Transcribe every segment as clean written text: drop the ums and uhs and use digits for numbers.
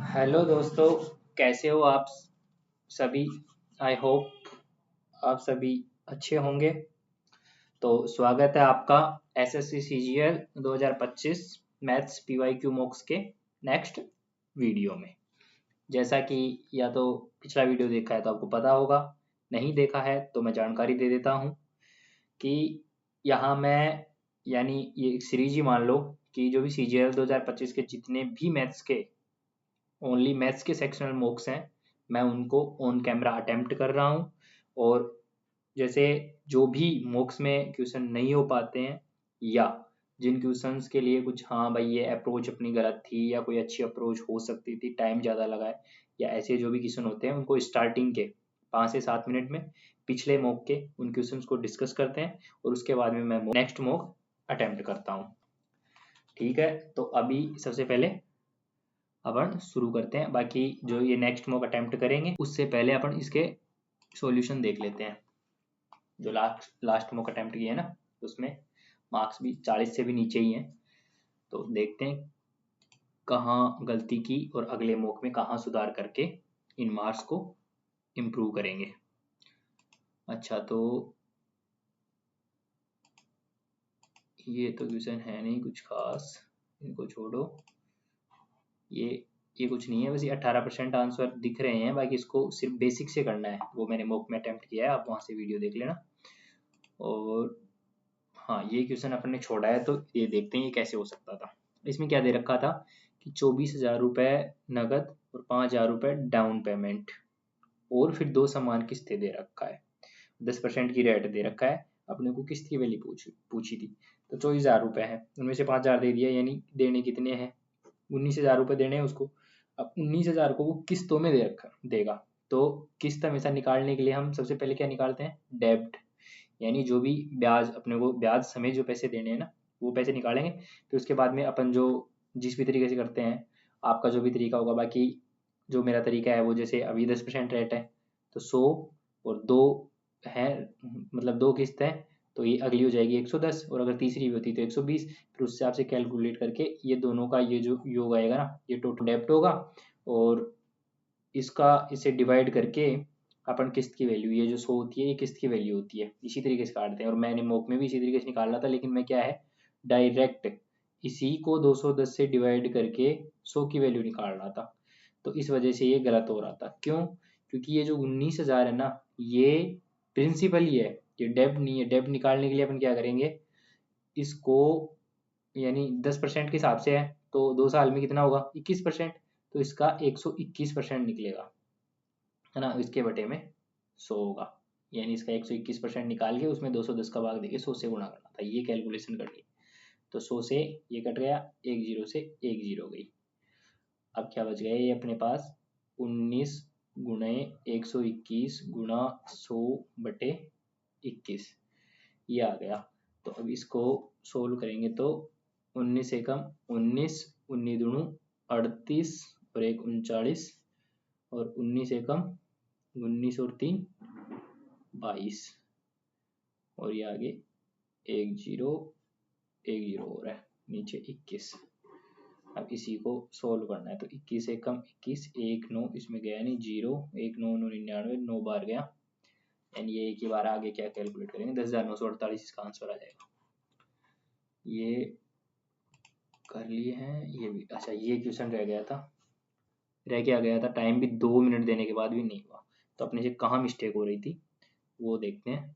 Hello दोस्तों, कैसे हो आप सभी। आई होप आप सभी अच्छे होंगे। तो स्वागत है आपका एसएससी सीजीएल 2025 मैथ्स पीवाईक्यू मॉक्स के नेक्स्ट वीडियो में। जैसा कि या तो पिछला वीडियो देखा है तो आपको पता होगा, नहीं देखा है तो मैं जानकारी दे देता हूँ कि यहाँ मैं यानी ये एक सीरीज ही मान लो कि जो भी सीजीएल 2025 के जितने भी मैथ्स के ओनली मैथ्स के सेक्शनल मॉक्स हैं, मैं उनको ऑन कैमरा अटेम्प्ट कर रहा हूँ। और जैसे जो भी मॉक्स में क्वेश्चन नहीं हो पाते हैं या जिन क्वेश्चंस के लिए कुछ हाँ भाई ये अप्रोच अपनी गलत थी या कोई अच्छी अप्रोच हो सकती थी, टाइम ज़्यादा लगा है, या ऐसे जो भी क्वेश्चन होते हैं उनको स्टार्टिंग के 5 से 7 मिनट में पिछले मॉक के उन क्वेश्चंस को डिस्कस करते हैं और उसके बाद में मैं नेक्स्ट मॉक अटेम्प्ट करता हूँ। ठीक है, तो अभी सबसे पहले अपन शुरू करते हैं। बाकी जो ये नेक्स्ट मॉक अटेम्प्ट करेंगे उससे पहले अपन इसके सॉल्यूशन देख लेते हैं। जो लास्ट मॉक अटेम्प्ट किए ना उसमें मार्क्स भी 40 से भी नीचे ही हैं, तो देखते हैं कहाँ गलती की और अगले मॉक में कहाँ सुधार करके इन मार्क्स को इम्प्रूव करेंगे। अच्छा, तो ये तो क्वेश्चन है नहीं कुछ खास, इनको छोड़ो। ये कुछ नहीं है, बस ये 18% आंसर दिख रहे हैं। बाकी इसको सिर्फ बेसिक से करना है, वो मैंने मॉक में अटेम्प्ट किया है, आप वहाँ से वीडियो देख लेना। और हाँ, ये क्वेश्चन अपन ने छोड़ा है तो ये देखते हैं ये कैसे हो सकता था। इसमें क्या दे रखा था कि 24,000 रुपये नगद और 5,000 रुपये डाउन पेमेंट और फिर 2 समान किस्तें दे रखा है। 10% की रेट दे रखा है। अपने को किस्त की वैल्यू पूछी थी, तो 24,000 रुपये है, उनमें से 5,000 दे दिया, यानी देने कितने हैं 19,000 रुपये देने हैं उसको। अब 19,000 को वो किस्तों में दे रखा देगा, तो किस्त हमेशा निकालने के लिए हम सबसे पहले क्या निकालते हैं, डेब्ट, यानी जो भी ब्याज अपने को ब्याज समेत जो पैसे देने हैं ना वो पैसे निकालेंगे। फिर उसके बाद में अपन जो जिस भी तरीके से करते हैं, आपका जो भी तरीका होगा, बाकी जो मेरा तरीका है वो जैसे अभी 10% रेट है तो 100 और 2 है, मतलब 2 किस्त है तो ये अगली हो जाएगी 110, और अगर तीसरी भी होती तो 120। फिर उससे आपसे कैलकुलेट करके ये दोनों का ये जो योग आएगा ना, ये टोटल डेब्ट होगा, और इसका इसे डिवाइड करके अपन किस्त की वैल्यू, ये जो 100 होती है ये किस्त की वैल्यू होती है, इसी तरीके से काटते हैं। और मैंने मॉक में भी इसी तरीके से निकाला था, लेकिन मैं क्या है डायरेक्ट इसी को 210 से डिवाइड करके 100 की वैल्यू निकाल रहा था, तो इस वजह से ये गलत हो रहा था। क्यों? क्योंकि ये जो 19,000 है ना, ये प्रिंसिपल ही है, ये डेब्ट नहीं है। डेब्ट निकालने के लिए अपन क्या करेंगे, इसको यानी 10% के हिसाब से है तो 2 साल में कितना होगा 21%, तो इसका 121% निकलेगा, है ना। इसके बटे में 100 होगा, यानी इसका 121% निकाल के उसमें 210 का भाग देके 100 से गुणा करना था, ये कैलकुलेशन करनी। तो 100 से ये कट गया, एक जीरो से एक जीरो गई। अब क्या बच गया ये अपने पास 19 गुणे 121 गुणा 100 बटे 21, ये आ गया। तो अब इसको सोल्व करेंगे तो 19 एकम 19, 19 दूणु 38 और एक 39, और 19 एकम 19 और 3 22, और ये आगे एक जीरो और है नीचे 21। अब इसी को सोल्व करना है तो 21 एकम 21, एक 9 इसमें गया नहीं, जीरो, एक 9 9 99, 9 बार गया, यानी ये एक ही बार आगे क्या कैलकुलेट करेंगे 10,948 इसका आंसर आ जाएगा। ये कर लिए हैं ये भी। अच्छा, ये क्वेश्चन रह गया था, टाइम भी 2 मिनट देने के बाद भी नहीं हुआ, तो अपने से कहाँ मिस्टेक हो रही थी वो देखते हैं।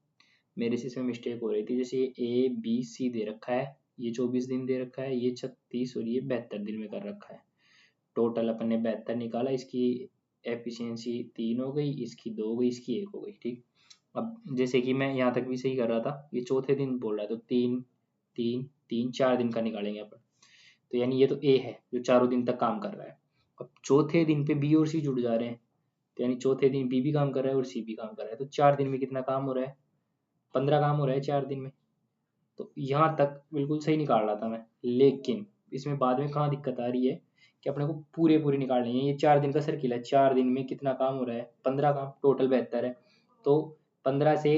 मेरे से इसमें मिस्टेक हो रही थी, जैसे ये ABC दे रखा है, ये 24 दिन दे रखा है, ये 36 और ये 72 दिन में कर रखा है। टोटल अपन ने 72 निकाला, इसकी एफिशिएंसी 3 हो गई, इसकी 2 हो गई, इसकी 1 हो गई। ठीक, अब जैसे कि मैं यहाँ तक भी सही कर रहा था, ये चौथे दिन बोल रहा है तो 3 3 3 4 दिन का निकालेंगे अपन, तो यानी ये तो A है जो चारों दिन तक काम कर रहा है। अब चौथे दिन पे B और C जुड़ जा रहे हैं, तो यानी चौथे दिन B भी काम कर रहा है और C भी काम कर रहा है, तो 4 दिन में कितना काम हो रहा है, 15 काम हो रहा है 4 दिन में। तो यहाँ तक बिल्कुल सही निकाल रहा था मैं, लेकिन इसमें बाद में कहाँ दिक्कत आ रही है कि अपने को पूरे निकालने हैं। ये 4 दिन का सर्किल है, 4 दिन में कितना काम हो रहा है 15 काम, टोटल 72 है, तो 15 से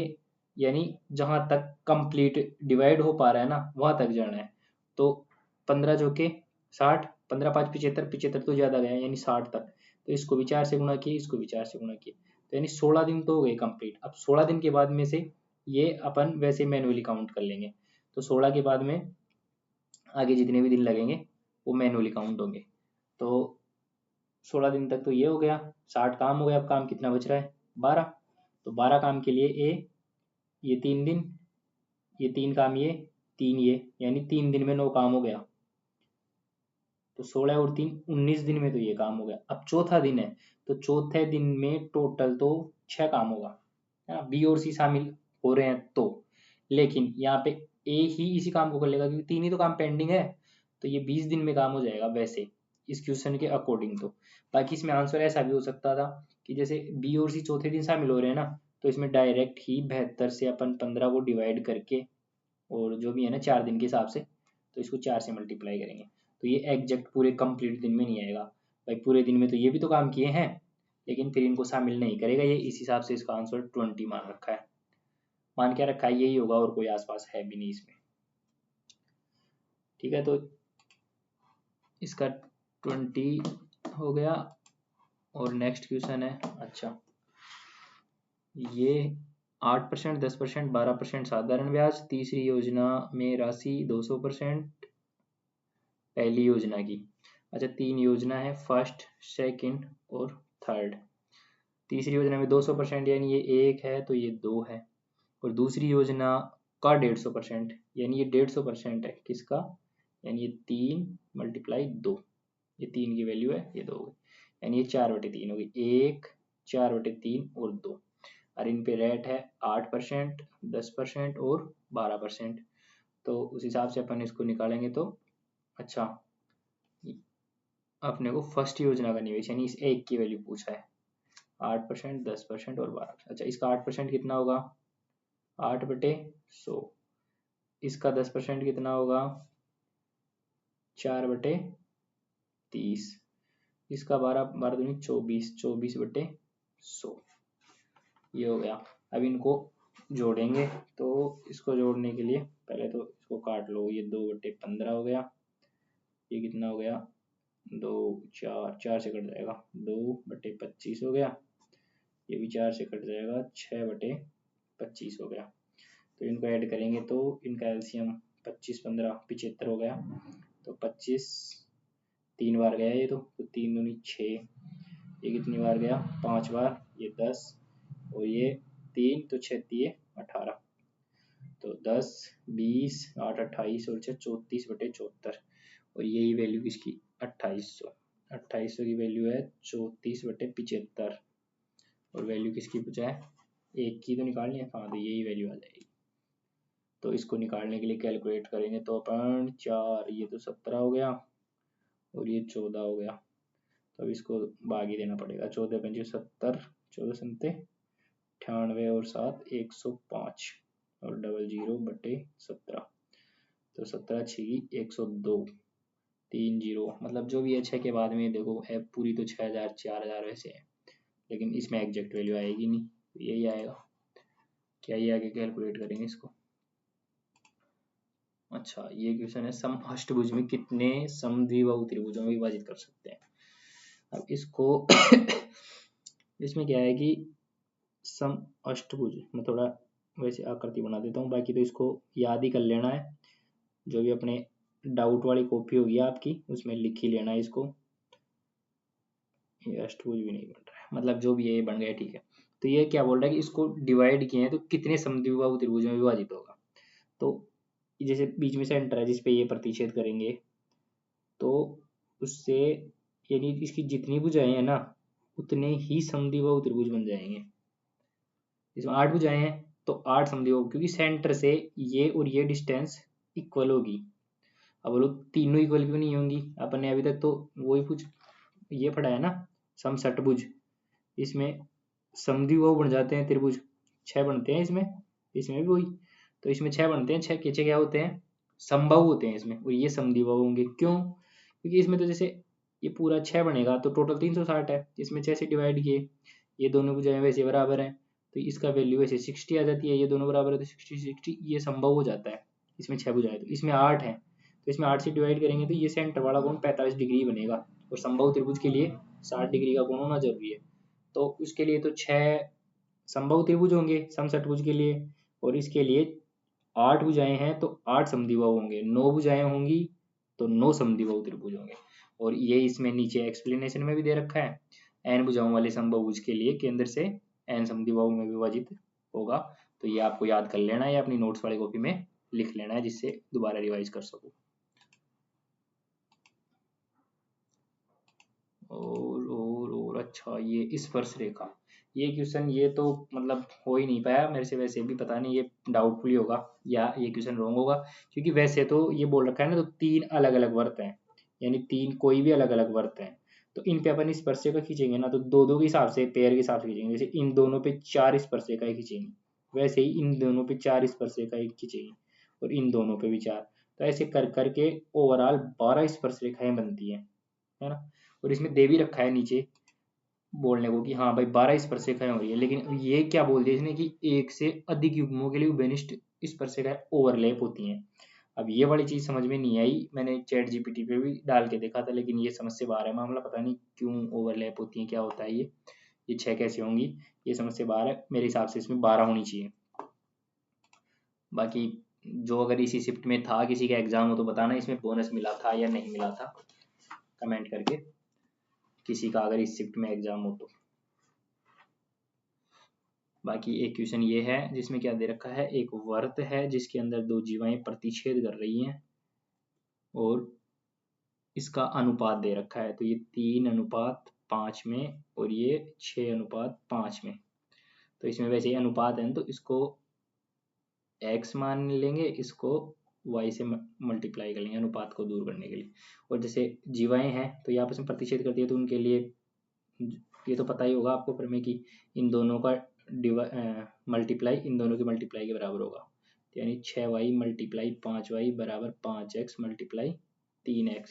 यानी जहाँ तक कंप्लीट डिवाइड हो पा रहा है ना वहाँ तक जाना है। तो 15 जो के 60, 15 5 75, 75 तो ज़्यादा गया यानी 60 तक, तो इसको भी 4 से गुणा किए, इसको भी 4 से गुणा किए, तो यानी 16 दिन तो हो गए कंप्लीट। अब 16 दिन के बाद में से ये अपन वैसे मैनुअली काउंट कर लेंगे, तो 16 के बाद में आगे जितने भी दिन लगेंगे वो मैनुअली काउंट होंगे। तो 16 दिन तक तो ये हो गया, 60 काम हो गया। अब काम कितना बच रहा है? 12। तो 12 काम के लिए ये 3 दिन, ये 3 काम, ये 3 ये, यानी 3 दिन में 9 काम हो गया। तो 16 और 3 19 दिन में तो ये काम हो गया। अब चौथा दिन है, तो चौथे दिन में टोटल तो 6 काम होगा, है ना, बी और सी शामिल हो रहे हैं तो। लेकिन यहाँ पे ए ही इसी काम को कर लेगा क्योंकि 3 ही तो काम पेंडिंग है, तो ये 20 दिन में काम हो जाएगा वैसे इस क्वेश्चन के अकॉर्डिंग तो। बाकी इसमें आंसर ऐसा भी हो सकता था कि जैसे बी और सी चौथे दिन शामिल हो रहे हैं ना, तो इसमें डायरेक्ट ही 72 से अपन 15 को डिवाइड करके, और जो भी है ना 4 दिन के हिसाब से, तो इसको 4 से मल्टीप्लाई करेंगे, तो ये एग्जैक्ट पूरे कंप्लीट दिन में नहीं आएगा। भाई पूरे दिन में तो ये भी तो काम किए हैं, लेकिन फिर इनको शामिल नहीं करेगा ये, इस हिसाब से इसका आंसर 20 मान रखा है, मान क्या रखा है, यही होगा और कोई आसपास है भी नहीं इसमें। ठीक है, तो इसका 20 हो गया। और नेक्स्ट क्वेश्चन है, अच्छा ये 8%, 10%, 12% साधारण ब्याज, तीसरी योजना में राशि 200% पहली योजना की। अच्छा 3 योजना है, फर्स्ट, सेकंड और थर्ड। तीसरी योजना में 200% यानी ये 1 है तो ये 2 है, और दूसरी योजना का 150% यानी ये 150% है किसका, यानी ये 3 मल्टीप्लाई 2, ये 3 की वैल्यू है, ये 2 हो गई, यानी ये 4/3 हो गई, 1 4/3 और 2। और इन पे रेट है 8%, 10% और 12%। तो उस हिसाब से अपन इसको निकालेंगे तो अच्छा अपने को फर्स्ट योजना का निवेश यानी इस 1 की वैल्यू पूछा है, 8%, 10% और 12%। अच्छा इसका 8% कितना होगा, 8/100। इसका 10% कितना होगा, 4/30। इसका 12 दूनी 24, 24/100 ये हो गया। अब इनको जोड़ेंगे, तो इसको जोड़ने के लिए पहले तो इसको काट लो, ये 2/15 हो गया, ये कितना हो गया, 2 4 4 से कट जाएगा, 2/25 हो गया, ये भी 4 से कट जाएगा, 6/25 हो गया। तो इनको ऐड करेंगे तो इनका एलसीएम 25 15 75 हो गया, तो 25 3 बार गया ये, तो 3 दूनी 6, ये कितनी बार गया, 5 बार, ये 10 और ये 3, तो 6 3 18, तो 10 20 8 28 और 6 34/74, और यही वैल्यू किसकी, 2800 की वैल्यू है 34/75, और वैल्यू किसकी पूछा है, 1 की तो निकालनी है, हाँ तो यही वैल्यू आ जाएगी। तो इसको निकालने के लिए कैलकुलेट करेंगे तो अपन 4, ये तो 17 हो गया और ये 14 हो गया, तो अब इसको बागी देना पड़ेगा, 14 पंजे 70, 14 संते 98 और 7 105 और 00/17, तो 17 6 102 3 0, मतलब जो भी है 6 के बाद में देखो है पूरी तो 6000 4000 वैसे है, लेकिन इसमें एग्जैक्ट वैल्यू आएगी नहीं, तो यही आएगा। क्या ये आगे कैलकुलेट करेंगे इसको। अच्छा ये क्वेश्चन है, सम अष्टभुज में कितने समद्विबाहु त्रिभुजों में विभाजित कर सकते हैं। अब इसको इसमें क्या है कि सम अष्टभुज में थोड़ा वैसे आकृति बना देता हूँ, बाकी तो इसको याद ही कर लेना है, जो भी अपने डाउट वाली कॉपी होगी आपकी उसमें लिख ही लेना है इसको। ये अष्टभुज भी नहीं बन रहा है, मतलब जो भी ये बन गया ठीक है। तो ये क्या बोल रहा है कि इसको डिवाइड किए हैं तो कितने समद्विबाहु त्रिभुजों में विभाजित होगा, तो जैसे बीच में सेंटर है जिसपे ये प्रतिच्छेद करेंगे, तो उससे यानी इसकी जितनी भुजाएं हैं ना उतने ही समद्विबाहु त्रिभुज बन जाएंगे। इसमें 8 भुजाएं हैं तो 8 समद्विबाहु, क्योंकि सेंटर से ये और ये डिस्टेंस इक्वल होगी। अब बोलो तीनों इक्वल क्यों नहीं होंगी, अपन ने अभी तक तो वही कुछ ये पढ़ा है ना समषटभुज, इसमें समद्विबाहु बन जाते हैं त्रिभुज, 6 बनते हैं इसमें, इसमें भी वही, तो इसमें 6 बनते हैं, 6 के 6 क्या होते हैं, समबाहु होते हैं इसमें, और ये समद्विबाहु होंगे। क्यों, क्योंकि इसमें तो जैसे ये पूरा 6 बनेगा तो टोटल 360 है, इसमें 6 से डिवाइड किए, ये दोनों भुजाएं वैसे बराबर हैं तो इसका वैल्यू वैसे 60 आ जाती है, ये दोनों बराबर है तो 60 60 ये संभव हो जाता है। इसमें 6 भुजाएं तो इसमें 8 है तो इसमें 8 से डिवाइड करेंगे तो ये सेंटर वाला कोण 45 डिग्री बनेगा, और समबाहु त्रिभुज के लिए 60 डिग्री का कोण होना जरूरी है। तो उसके लिए तो 6 समबाहु त्रिभुज होंगे समषटभुज के लिए, और इसके लिए 8 भुजाएं हैं तो 8 समद्विबाहु होंगे, 9 भुजाएं होंगी तो 9 समद्विबाहु त्रिभुज होंगे। और ये इसमें नीचे एक्सप्लेनेशन में भी दे रखा है, n भुजाओं वाले समबाहुभुज के लिए केंद्र से n समद्विबाहु में विभाजित होगा। तो ये आपको याद कर लेना है, अपनी नोट्स वाली कॉपी में लिख लेना है, जिससे दोबारा रिवाइज कर सको। और अच्छा, ये स्पर्श रेखा, ये क्वेश्चन ये तो मतलब हो ही नहीं पाया मेरे से, वैसे भी पता नहीं ये डाउटफुल ही होगा या ये क्वेश्चन रॉन्ग होगा, क्योंकि वैसे तो ये बोल रखा है ना, तो 3 अलग अलग वर्त हैं, यानी 3 कोई भी अलग अलग वर्त हैं, तो इन पे अपन स्पर्श रेखा खींचेंगे ना तो दो दो के हिसाब से, पेयर के हिसाब से खींचेंगे। जैसे इन दोनों पे 4 स्पर्श रेखाएं खींचेंगे, वैसे ही इन दोनों पे 4 स्पर्श रेखाएं खींचेंगे, और इन दोनों पे भी 4, तो ऐसे कर करके ओवरऑल 12 स्पर्श रेखाएं बनती है ना। और इसमें दे भी रखा है नीचे बोलने को कि हाँ भाई 12 स्पर्शिकाएं हो रही है, लेकिन अब ये क्या बोल दिया इसने कि एक से अधिक युग्मों के लिए उभयनिष्ठ स्पर्शिकाएं ओवरलैप होती हैं। अब ये वाली चीज समझ में नहीं आई, मैंने चैट जीपीटी पे भी डाल के देखा था, लेकिन ये समझ से बाहर है मामला, पता नहीं क्यों ओवरलैप होती है, क्या होता है ये 6 कैसे होंगी, ये समझ से बाहर है। मेरे हिसाब से इसमें 12 होनी चाहिए। बाकी जो अगर इसी शिफ्ट में था, किसी का एग्जाम हो तो बताना इसमें बोनस मिला था या नहीं मिला था, कमेंट करके, किसी का अगर इस शिफ्ट में एग्जाम हो तो। बाकी एक क्वेश्चन ये है जिसमें क्या दे रखा है, एक वर्त है जिसके अंदर 2 जीवाएं प्रतिच्छेद कर रही हैं और इसका अनुपात दे रखा है, तो ये 3:5 में और ये 6:5 में। तो इसमें वैसे ही अनुपात है तो इसको x मान लेंगे, इसको y से मल्टीप्लाई कर लेंगे अनुपात को दूर करने के लिए। और जैसे जीवाएं हैं तो ये आपस में प्रतिच्छेद करती है, तो उनके लिए ये तो पता ही होगा आपको प्रमेय की, इन दोनों का मल्टीप्लाई इन दोनों के मल्टीप्लाई के बराबर होगा, यानी 6y मल्टीप्लाई 5y बराबर 5x मल्टीप्लाई 3x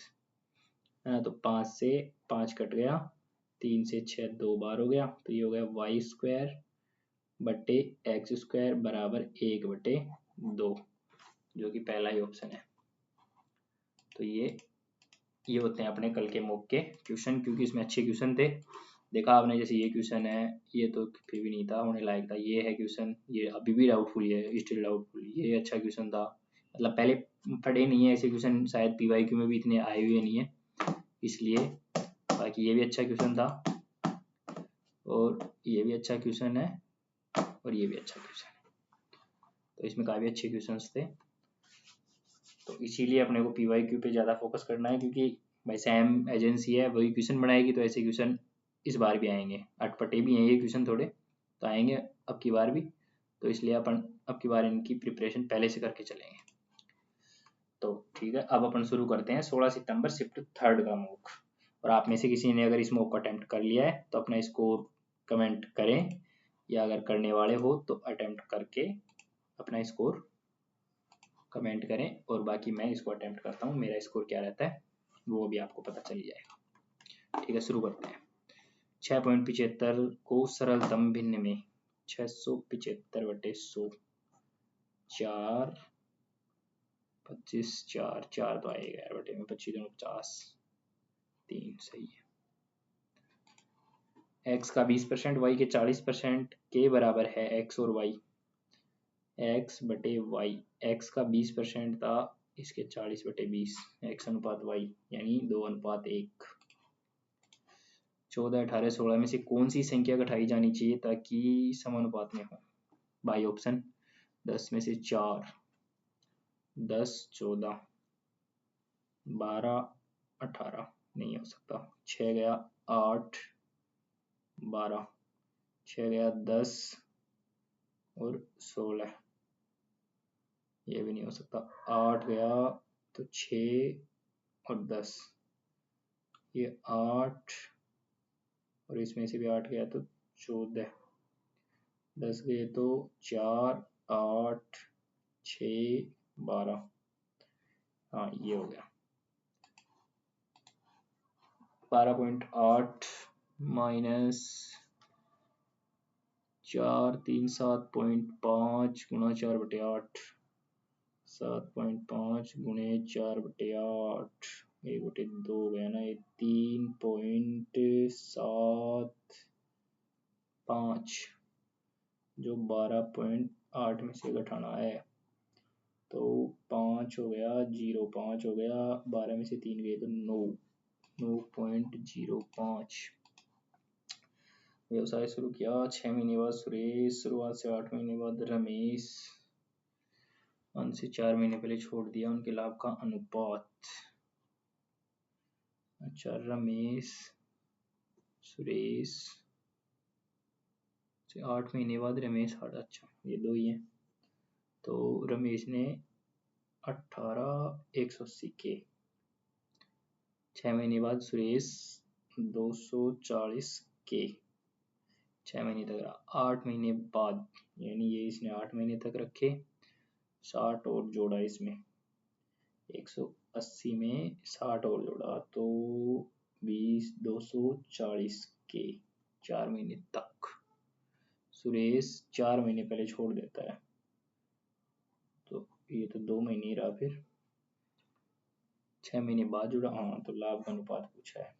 है ना। तो 5 से 5 कट गया, 3 से 6 2 बार हो गया, तो ये हो गया वाई स्क्वायर बटे एक्स स्क्वायर बराबर 1/2, जो कि पहला ही ऑप्शन है। तो ये होते हैं अपने कल के मॉक के क्वेश्चन, क्योंकि इसमें अच्छे क्वेश्चन थे। देखा आपने, जैसे ये क्वेश्चन है, ये तो फिर भी नहीं था होने लायक था, ये है क्वेश्चन, ये अभी भी डाउटफुल है, स्टिल डाउटफुल, ये अच्छा क्वेश्चन था, मतलब पहले पढ़े नहीं है ऐसे क्वेश्चन, शायद पीवाईक्यू में भी इतने आए हुए नहीं है इसलिए। बाकी ये भी अच्छा क्वेश्चन था, और ये भी अच्छा क्वेश्चन है, और ये भी अच्छा क्वेश्चन है, तो इसमें काफी अच्छे क्वेश्चन थे। तो इसीलिए अपने को पीवाईक्यू पे ज़्यादा फोकस करना है, क्योंकि भाई सैम एजेंसी है, वही क्वेश्चन बनाएगी, तो ऐसे क्वेश्चन इस बार भी आएंगे, अटपटे भी हैं ये क्वेश्चन थोड़े, तो आएंगे अब की बार भी, तो इसलिए अपन अब की बार इनकी प्रिपरेशन पहले से करके चलेंगे। तो ठीक है, अब अपन शुरू करते हैं 16 सितंबर शिफ्ट 3 का मॉक। और आप में से किसी ने अगर इस मॉक को अटेम्प्ट कर लिया है तो अपना स्कोर कमेंट करें, या अगर करने वाले हो तो अटेम्प्ट करके अपना स्कोर कमेंट करें, और बाकी मैं इसको अटेम्प्ट करता हूँ, मेरा स्कोर क्या रहता है वो भी आपको पता चल जाएगा। ठीक है, शुरू करते हैं। 6.75 को सरलतम भिन्न में 675/100, 4 25 4 4 तो आएगा यार, बटे में 25 2 50, 3 सही है। x का 20%, y के 40% के बराबर है x और y, x बटे y, x का 20% था, इसके 40/20, x अनुपात y यानी 2:1। 14 18 16 में से कौन सी संख्या घटाई जानी चाहिए ताकि समानुपात में हो? बाई ऑप्शन 10 में से 4, 10 14, 12 18 नहीं हो सकता, 6 गया 8 12, 6 गया 10 और 16, ये भी नहीं हो सकता, 8 गया तो 6 और 10, ये 8 और इसमें से भी 8 गया तो 14, 10 गए तो 4 8 6 12, हाँ ये हो गया 12.8 माइनस 4 3 7.5 गुणा 4/8 7.5 गुणे 4/8 1/2 हो गया ना, ये 3.75 जो 12.8 में से घटाना है तो 5 हो गया, 0.5 हो गया, 12 में से 3 गए तो 9.05। व्यवसाय शुरू किया 6 महीने बाद सुरेश, शुरुआत से 8 महीने बाद रमेश, अंत से 4 महीने पहले छोड़ दिया। उनके लाभ का अनुपात, अच्छा रमेश सुरेश से 8 महीने बाद रमेश हट, अच्छा ये दो ही हैं तो रमेश ने 18,180 के, 6 महीने बाद सुरेश 240 के, 6 महीने तक रहा। 8 महीने बाद यानी ये इसने 8 महीने तक रखे, 60 और जोड़ा इसमें, 180 में 60 और जोड़ा तो 240 के, 4 महीने तक। सुरेश 4 महीने पहले छोड़ देता है तो ये तो 2 महीने ही रहा, फिर 6 महीने बाद जुड़ा। हाँ तो लाभ का अनुपात पूछा है,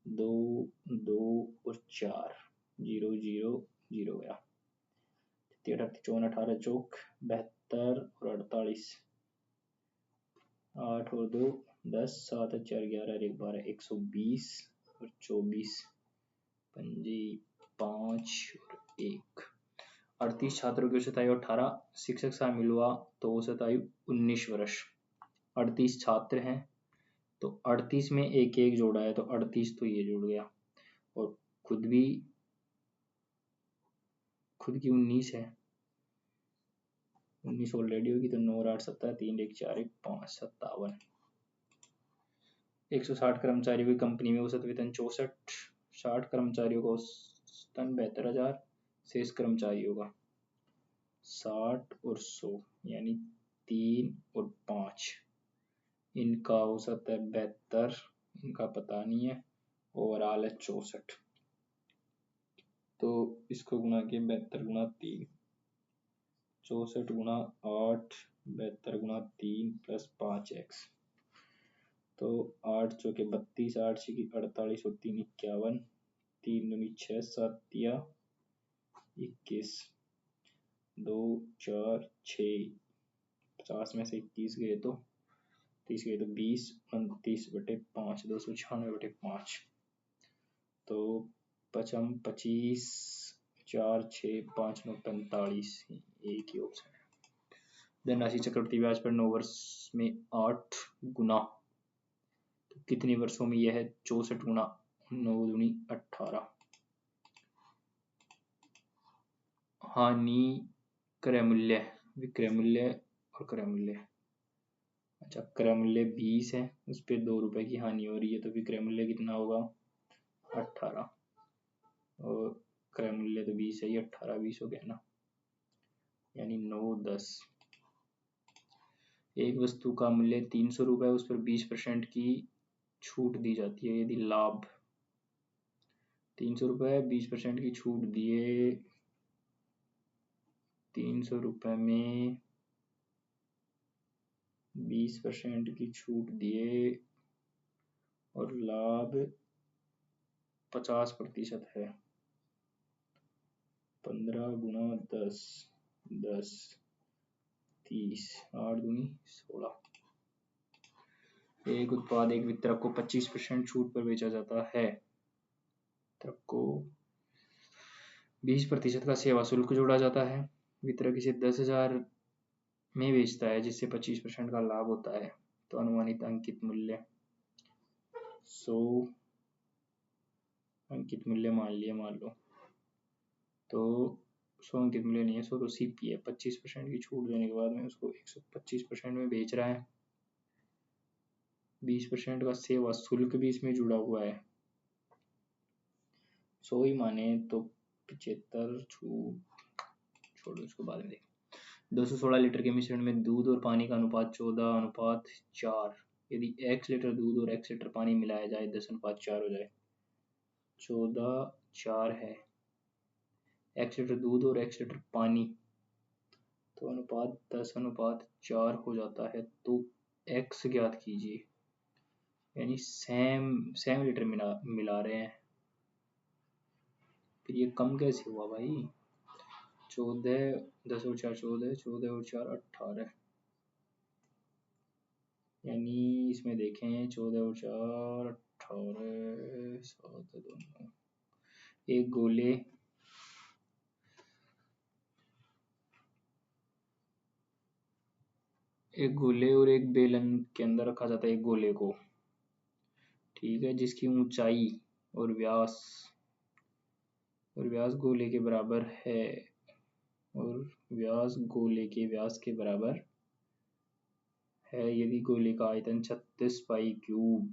2 2 और 4, 0 0 0 गया, 54 18 चौक 72 और 48, 8 और 2 10, 7 और 4 11 और 1 12, 120 और 24 पंजी 5 और 1। 38 छात्रों की औसत आयु 18, शिक्षक शामिल हुआ तो औसत आयु 19 वर्ष। 38 छात्र हैं तो 38 में एक एक जोड़ा है तो 38 तो ये जुड़ गया और खुद की 19 है, 19 ऑलरेडी होगी तो 9 8 17 3 1 4 1 5 57। 160 कर्मचारियों की कंपनी में औसत वेतन 64, 60 कर्मचारियों को औसतन 72,000, शेष कर्मचारियों का 60 और 100 यानी 3 और 5, इनका औसत है 72, इनका पता नहीं है, ओवरऑल है 64 तो इसको गुना किए 72 गुना 3, 64 गुना 8, 72 गुना 3 प्लस 5x तो 8 चौके 32, 8 छकी 48 और 3 51, 3 दूनी 6 7 दिया 21, 2 4 6, 50 में से 21 गए तो 30 गए तो 20, 29/5, 296/5 तो 25 4 6 5 9 45, एक ही ऑप्शन है। धनराशि चक्रवृद्धि ब्याज पर 9 वर्ष में 8 गुना तो कितने वर्षों में यह है 64 गुना 9 दूनी 18। हानि क्रय मूल्य, विक्रय मूल्य और क्रय मूल्य, अच्छा क्रय मूल्य 20 है, उस पर 2 रुपए की हानि हो रही है तो विक्रय मूल्य कितना होगा 18 और क्रय मूल्य तो 20 है, ये 18 20 हो गया ना, यानी 9 10। एक वस्तु का मूल्य 300 रुपए, उस पर 20% की छूट दी जाती है यदि लाभ 300 रुपए 20% की छूट दिए, 300 रुपए में 20% की छूट दिए और लाभ 50% है, 15 गुना 10 10 30, 8 दूनी 16। एक उत्पाद एक वितरक को 25% छूट पर बेचा जाता है, वितरक को 20% का सेवा शुल्क जोड़ा जाता है, वितरक इसे 10,000 में बेचता है जिससे 25% का लाभ होता है तो अनुमानित अंकित मूल्य 100 अंकित मूल्य मान लो तो 100 अंकित मूल्य नहीं है, 100 तो सीपी है, 25% की छूट देने के बाद में उसको 125% में बेच रहा है, 20% का सेवा शुल्क भी इसमें जुड़ा हुआ है, 100 ही माने तो 75 छूट छोड़ो उसको बाद में देख। 216 लीटर के मिश्रण में दूध और पानी का अनुपात 14:4, यदि x लीटर दूध और x लीटर पानी मिलाया जाए 10:4 हो जाए, 14:4 है, x लीटर दूध और x लीटर पानी तो अनुपात 10:4 हो जाता है। तो x ज्ञात कीजिए, यानी सेम लीटर मिला रहे हैं। फिर ये कम कैसे हुआ भाई? 14, 10 और 4 14, 14 और 4 18, यानी इसमें देखें 14 और 4 18, 7 दोनों एक गोले और एक बेलन के अंदर रखा जाता है एक गोले को, ठीक है, जिसकी ऊंचाई और व्यास गोले के बराबर है, और व्यास गोले के व्यास के बराबर है। यदि गोले का आयतन 36 पाई क्यूब,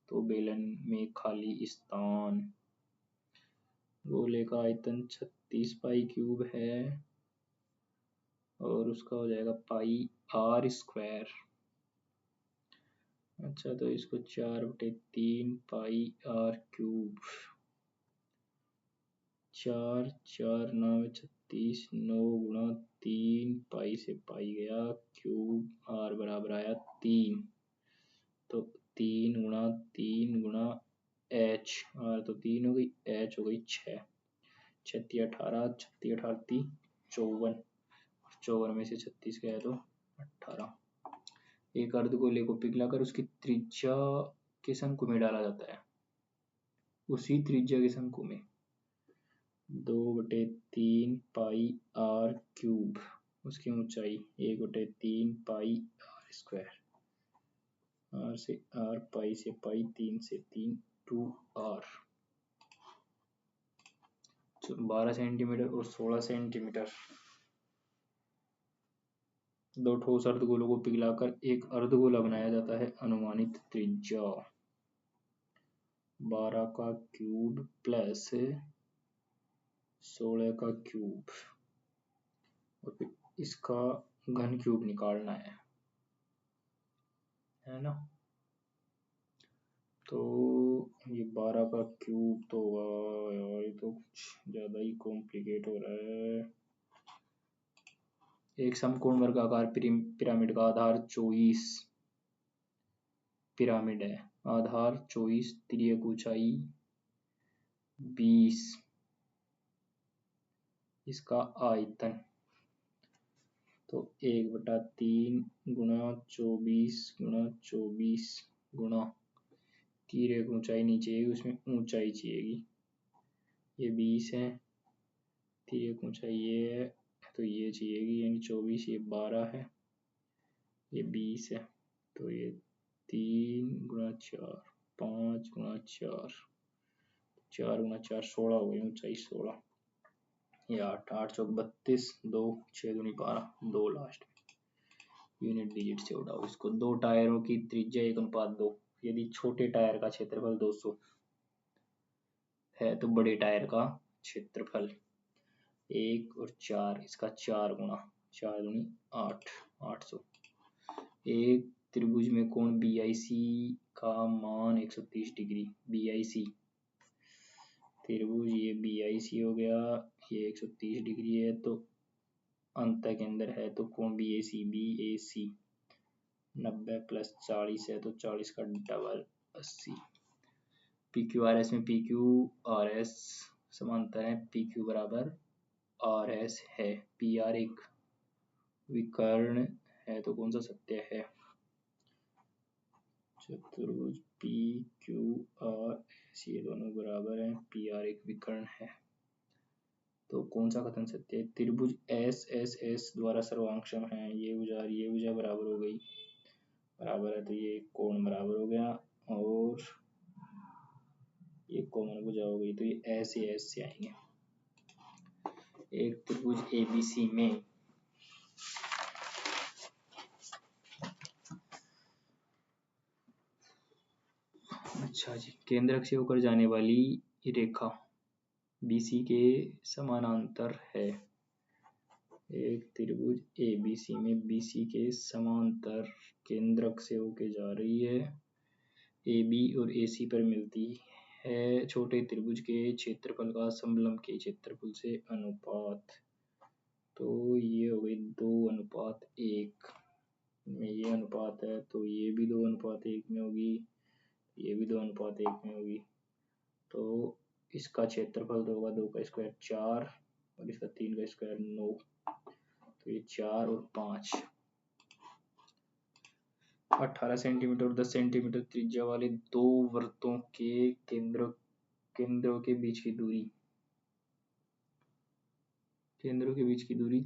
तो बेलन में खाली स्थान। गोले का आयतन 36 पाई क्यूब है और उसका हो जाएगा पाई r स्क्वायर। अच्छा, तो इसको 4/3 पाई r क्यूब, 4 4 9 36, 9 गुणा 3 पाई से पाई गया क्यूब, r बराबर आया 3। तो 3 गुणा 3 गुणा h, r तो 3 हो गई, h हो गई 6, 36 18, 36 18 54, 54 में से 36 गया तो 18। एक अर्धगोले को पिघलाकर उसकी त्रिज्या के शंकु में डाला जाता है। उसी त्रिज्या के शंकु में 2/3 पाई r क्यूब, उसकी ऊंचाई 1/3 पाई r स्क्वायर, r से r, पाई से पाई, 3 से 3, 2r। 12 सेंटीमीटर और 16 सेंटीमीटर दो ठोस अर्धगोलों को पिघलाकर एक अर्धगोला बनाया जाता है। अनुमानित त्रिज्या 12 का क्यूब प्लस 16 का क्यूब, और फिर इसका घन क्यूब निकालना है ना। तो ये 12 का क्यूब तो यार ये तो कुछ ज़्यादा ही कॉम्प्लिकेट हो रहा है। एक समकोण वर्गाकार पिरामिड का आधार 24 पिरामिड है। आधार 24, तिर्यक ऊंचाई 20, इसका आयतन तो 1/3 गुणा 24 गुणा 24 गुणा तिर्यक ऊंचाई नहीं चाहिए, उसमें ऊंचाई चाहिएगी। ये 20 है, तिर्यक ऊंचाई ये है तो ये चाहिएगी, यानी 24, ये 12 है, ये 20 है, तो ये 3 गुणा 4, 5 गुणा 4, 4 गुणा 4 16 हो गई ऊंचाई, 16, ये 8, 8 चौक 32, 2 6 दूनी 12, 2 लास्ट यूनिट डिजिट से उठाओ इसको। दो टायरों की त्रिज्या 1:2। यदि छोटे टायर का क्षेत्रफल 200 है तो बड़े टायर का क्षेत्रफल 1 और 4, इसका 4 गुणा, 4 दूनी 8, 800। एक त्रिभुज में कोण BIC का मान 130 डिग्री। BIC त्रिभुज ये BIC हो गया, ये 130 डिग्री है, तो अंत के अंदर है तो कोण BAC 90 + 40 है तो 40 का डबल 80। PQRS में PQRS समांतर है, PQ बराबर RS है। PR एक विकर्ण है तो कौन सा सत्य है? चतुर्भुज PQRS ये दोनों बराबर हैं, PR एक विकर्ण है, तो कौन सा कथन सत्य है? त्रिभुज SSS द्वारा सर्वांग है। ये भुजा बराबर हो गई, बराबर है तो ये कोण बराबर हो गया, और ये कॉमन भुजा हो गई तो ये ऐसे ऐसे आएंगे। एक त्रिभुज ABC में अच्छा जी, केंद्रक से होकर जाने वाली रेखा BC के समानांतर है। एक त्रिभुज ABC में BC के समांतर केंद्रक से होके जा रही है, AB और AC पर मिलती है। छोटे त्रिभुज के क्षेत्रफल का समलंब के क्षेत्रफल से अनुपात तो ये हो गई 2:1 में, ये अनुपात है तो ये भी 2:1 में होगी, ये भी 2:1 में होगी। तो इसका क्षेत्रफल तो होगा 2 का स्क्वायर 4 और इसका 3 का स्क्वायर 9, तो ये 4 और 5 18 सेंटीमीटर और 10 सेंटीमीटर त्रिज्या वाले दो वृत्तों के केंद्रों के बीच की दूरी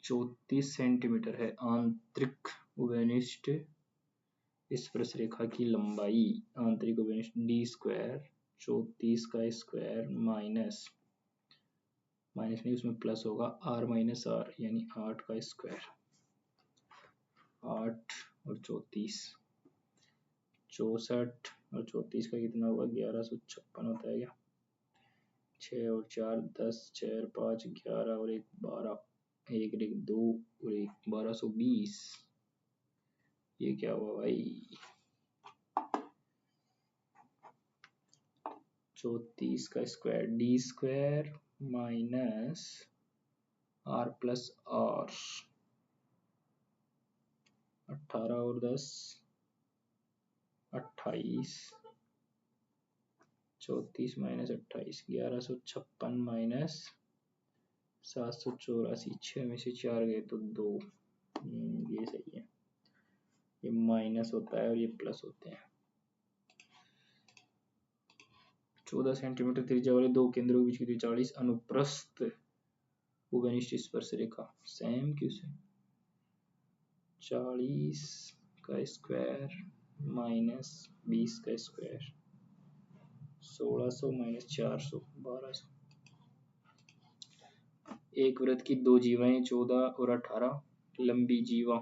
34 सेंटीमीटर है। आंतरिक उभयनिष्ठ स्पर्शरेखा की लंबाई आंतरिक उभयनिष्ठ डी स्क्वायर 34 का स्क्वायर माइनस नहीं, उसमें प्लस होगा r माइनस आर यानी 8 का स्क्वायर, 8 और 34 64 और 34 का कितना होगा 1156 होता है क्या, 6 और 4 10, 6 और 5 11 और 1 12, 1 और 1 2 और 1 1220, ये क्या हुआ भाई 34 का square D square minus R plus R 18 और 10 28, 34 माइनस 28 1156 माइनस 784, 6 में से 4 गए तो 2, ये सही है, ये माइनस होता है और ये प्लस होते हैं। 14 सेंटीमीटर त्रिज्या वाले दो केंद्रों के बीच की दूरी 40 अनुप्रस्थ उभयनिष्ठ स्पर्शरेखा सेम क्यों से 40 का स्क्वायर माइनस 20 का स्क्वायर 1600 माइनस 400 1200। एक वृत्त की दो जीवाएं 14 और 18 लंबी जीवा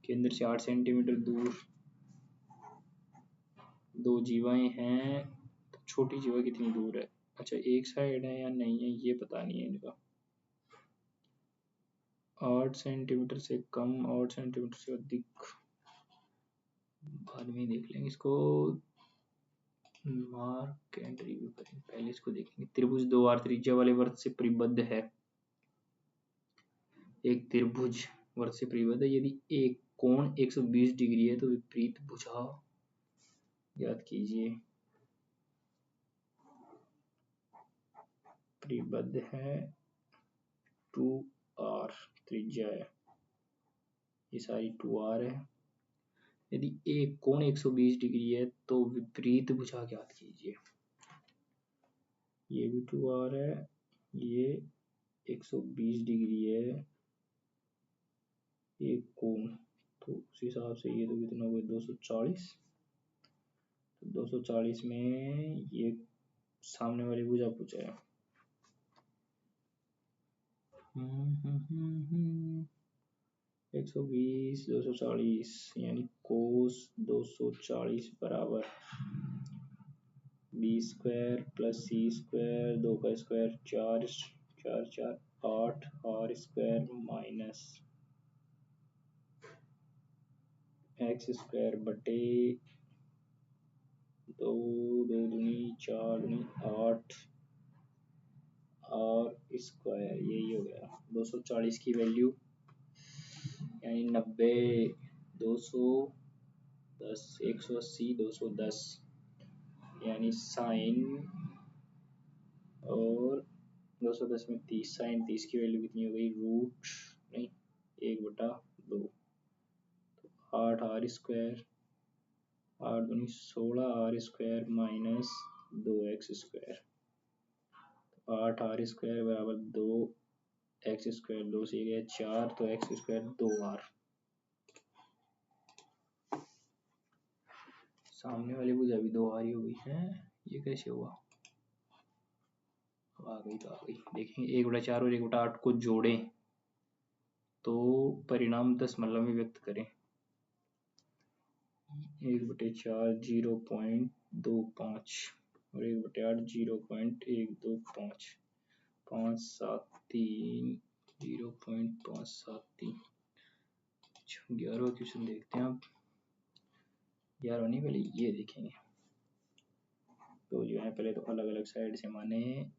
केंद्र से 8 सेंटीमीटर दूर दो जीवाएं हैं, तो छोटी जीवा कितनी दूर है, अच्छा एक साइड है या नहीं है ये पता नहीं है इनका, 8 सेंटीमीटर से कम 8 सेंटीमीटर से अधिक, बाद में देख लेंगे इसको, मार्क एंड रिव्यू करेंगे, पहले इसको देखेंगे। त्रिभुज दो आर त्रिज्या वाले वृत्त से परिबद्ध है, एक त्रिभुज वृत्त से परिबद्ध है यदि एक कोण 120 डिग्री है तो विपरीत भुजा याद कीजिए, परिबद्ध है 2r त्रिज्या है, ये सारी 2r है, यदि एक कोण 120 डिग्री है तो विपरीत भुजा याद कीजिए, ये भी 2r है, ये 120 डिग्री है एक कोण, तो उस हिसाब से ये तो कितना हो गया 240, तो 240 में ये सामने वाली भुजा पूछा है, 120 240 यानी कोस 240 बराबर B square plus C square 2 का square 4 4 4 8 R square minus x square बटे 2 2 दूनी 4 दूनी 8 और स्क्वायर, यही हो गया 240 की वैल्यू यानी 90 210 180 210 यानी साइन और 210 में 30 साइन 30 की वैल्यू कितनी हो गई रूट नहीं 1/2, तो 8 आर स्क्वायर 8 दूनी 16 R square minus 2 x square, 8 R square बराबर 2 एक्स स्क्वायर, 2 से गया 4 तो एक्स स्क्वायर 2r, सामने वाली भुजा भी 2r ही हो गई है, ये कैसे हुआ, आ गई तो आ गई, देखेंगे 1/4 और 1/8 को जोड़ें तो परिणाम दशमलव में व्यक्त करें, 1/4 0.25 और 1/8 0.125, 573 0.573। 11वां क्वेश्चन देखते हैं आप, 11वां नहीं पहले ये देखेंगे, तो जो है पहले तो अलग अलग साइड से माने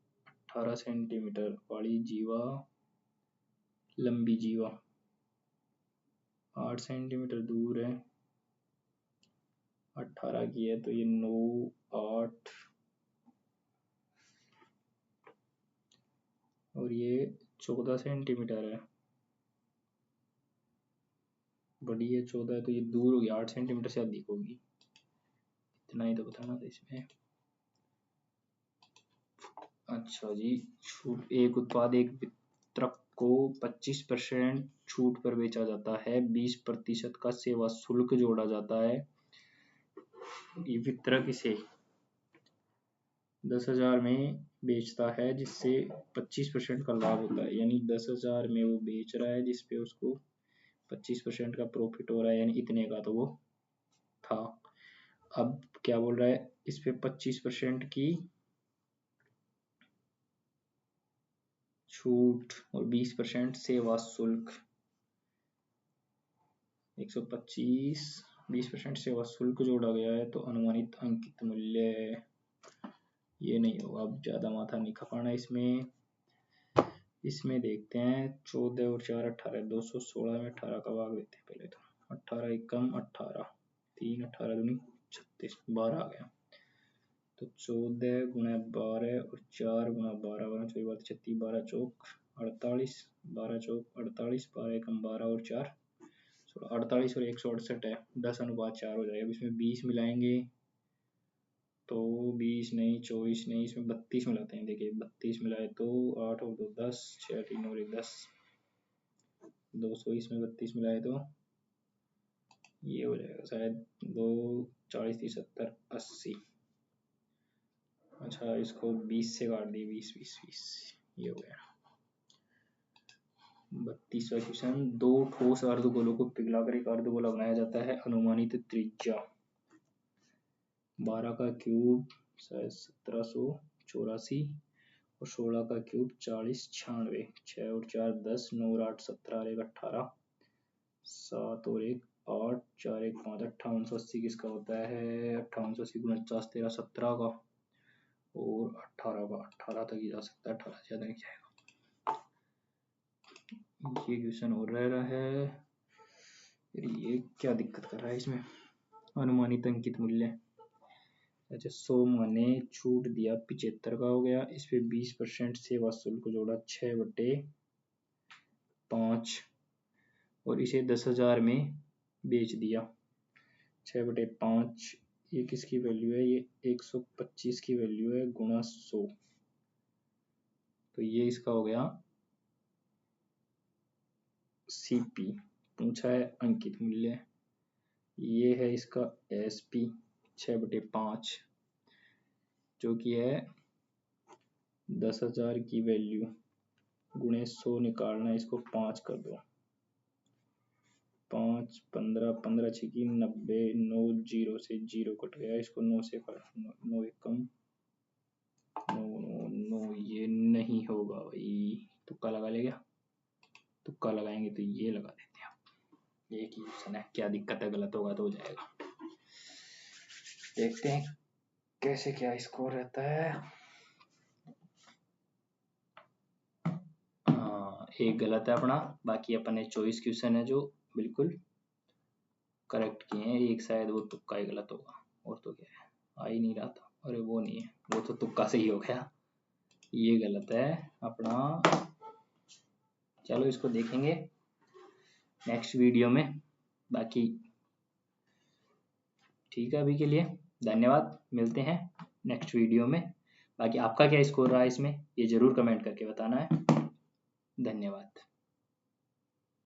18 सेंटीमीटर वाली जीवा लंबी जीवा 8 सेंटीमीटर दूर है, 18 की है तो ये 9, 8 और ये 14 सेंटीमीटर है, बड़ी है 14 है तो ये दूर होगी 8 सेंटीमीटर से अधिक होगी, इतना ही तो बताना था इसमें। अच्छा जी, छूट। एक उत्पाद एक वितरक को 25% छूट पर बेचा जाता है, 20% का सेवा शुल्क जोड़ा जाता है। ये वितरक इसे 10,000 में बेचता है जिससे 25% का लाभ होता है, यानी 10,000 में वो बेच रहा है जिसपे उसको 25% का प्रॉफिट हो रहा है, यानी इतने का तो वो था। अब क्या बोल रहा है, इस पे 25% की छूट और 20% सेवा शुल्क, 125, 20% सेवा शुल्क जोड़ा गया है तो अनुमानित अंकित मूल्य, ये नहीं होगा, अब ज्यादा माथा नहीं खपाना इसमें। इसमें देखते हैं 14 और 4 18, 216 में 18 का भाग देते हैं पहले तो, 18 एकम 18, 3 18 दूनी 36, 12 आ गया तो 14 गुणा 12 और 4 गुणा 12, 12 चौकी 36, 12 चौक 48, 12 चौक 48, 12 एकम 12 और 4 48 और 168 है, 10:4 हो जाएगा। अब इसमें 20 मिलाएंगे तो 20 नहीं, 24 नहीं, इसमें 32 मिलाते हैं। देखिए 32 मिलाए तो 8 और 2 10, 6 3 और 1 10, 200, इसमें 32 मिलाए तो ये हो जाएगा शायद 2 40 30 70 80। अच्छा इसको 20 से काट दिए, 20 20 20, ये हो गया। 32वां क्वेश्चन, दो ठोस अर्धगोलों को पिघलाकर एक अर्धगोला बनाया जाता है, अनुमानित त्रिज्या 12 का क्यूब 1784 और 16 का क्यूब 4096, 6 और 4 10, 9 और 8 17 और 1 18, 7 और 1 8, 4 1 5, 5880 किसका होता है, 5880 गुणा 50 13 17 का और 18 का, 18 तक ही जा सकता है, 18 से ज्यादा नहीं जाएगा। ये क्वेश्चन और रह रहा है, ये क्या दिक्कत कर रहा है इसमें, अनुमानित अंकित मूल्य। अच्छा 100 माने छूट दिया 75 का हो गया, इस पे 20% सेवा शुल्क जोड़ा 6/5 और इसे 10,000 में बेच दिया, 6/5, ये किसकी वैल्यू है, ये 125 की वैल्यू है गुणा 100, तो ये इसका हो गया सीपी, पूछा है अंकित मूल्य, ये है इसका एसपी 6/5 जो कि है 10,000 की वैल्यू गुणे 100 निकालना है, इसको 5 कर दो, 5 15 15 छिकी 90, 9 0 से 0 कट गया, इसको 9 से काट, 9 एकम 9 9 9, ये नहीं होगा भाई, तुक्का लगा ले क्या, तुक्का लगाएंगे तो ये लगा देते हैं, एक ही ऑप्शन है, क्या दिक्कत है, गलत होगा तो हो जाएगा। देखते हैं कैसे क्या स्कोर रहता है। एक गलत है अपना, बाकी अपने 24 क्वेश्चन है जो बिल्कुल करेक्ट किए हैं, एक शायद वो तुक्का ही गलत होगा, और तो क्या है, आ ही नहीं रहा था, अरे वो नहीं है, वो तो तुक्का से ही हो गया, ये गलत है अपना। चलो इसको देखेंगे नेक्स्ट वीडियो में, बाकी ठीक है अभी के लिए, धन्यवाद, मिलते हैं नेक्स्ट वीडियो में। बाकी आपका क्या स्कोर रहा है इसमें, ये जरूर कमेंट करके बताना है, धन्यवाद।